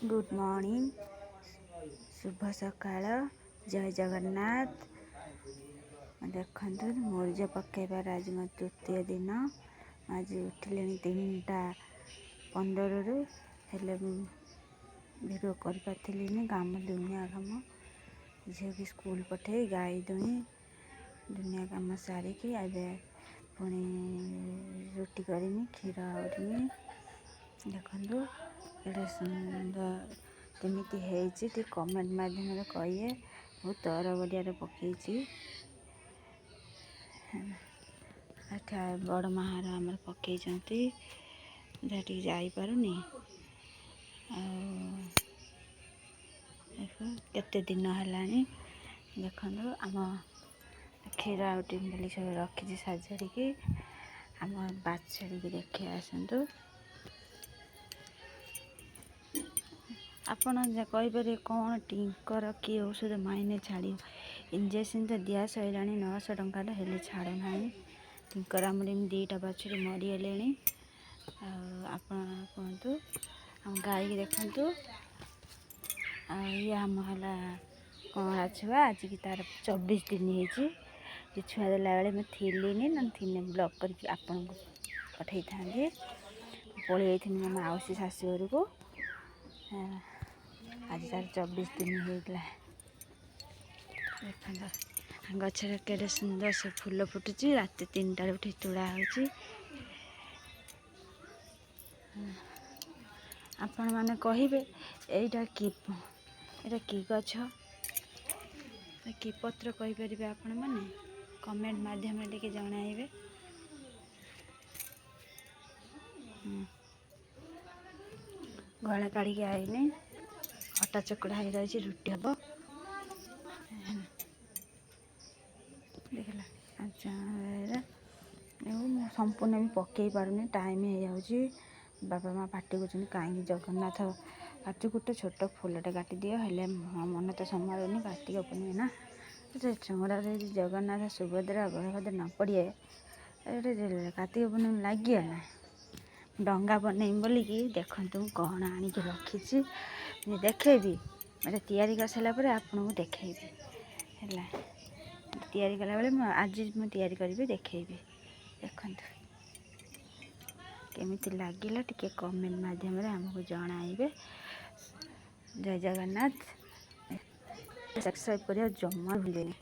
Good morning, शुभ सकाळ, जय जगन्नाथ। देखु मूर्ज पकेबार आज मो तृतीय दिन। आज उठिले 3:15 हेले भिडियो कर पार्थिनी। काम दुनिया काम झील की स्कूल पठे गाई दुई दुनिया काम सारिकी ए पुणी रुटी करमी क्षीर आउरमी। देखु एडे सुंदर केमिति हेची टी कमेंट माध्यम कहिए। बहुत तरबरिया पकईची बड़ माहार आमर पकई जाटी जापारुनी। केते दिन है देखु आम क्षीर आउटी बोली सब रखी साजाड़ी आम बाछड़ी की देखिए आसतु। आपण कहीपर कौन टिंकर कि औषध माइने छाड़ इंजेक्शन तो दिया सैला 900 टंका हेले छाड़ ना। टिंकर आम 2टा बाछड़ी मरीगले। आप कहतु आम गाई की देखु ये आम है कौड़ा छुआ आज की तार 24 दिन हो छुआ देला बेले मैं थिनी ना थी ब्लॉक करके आपन को पठे था। पलि जाइए मो मौसी शाशुघर को। आज तार 24 दिन होता। देखो गचर केड़े सुंदर से फूल फुटुची। रात 3टा उठी तोड़ा हो। आपण मैंने कहे एटा कि गछ कि पत्र कहीपर आपण मैंने कमेंट माध्यम टे जन। गला काढ़ी आईने अटा चकड़ा हो रही रुटी हम देखला। अच्छा संपूर्ण भी पकई पारुनी टाइम हो जाऊँ। बाबा माँ पार्टी कर कहीं जगन्नाथ पार्टी गोटे छोट फूलटे काटी दियो हेले मन तो संभालुनी कार्तिक पूर्णिमा ना। चंगड़ा जगन्नाथ सुभद्रा बलभद्र न पड़े कार्तिक पूर्णिमा लगे ना डंगा बन बोलिकी। देखु कौन आणिक रखी देखेबी मैं तैयारी कर सारा पर आपको देखेबी है। तैयारी कला बेले आज मुझे तैयारी करी देखेबी। देखु केमिति लगिला टिके कमेंट माध्यम आमको जणाइबे। जय जगन्नाथ। सब्सक्राइब करिया जमा भूलेनी।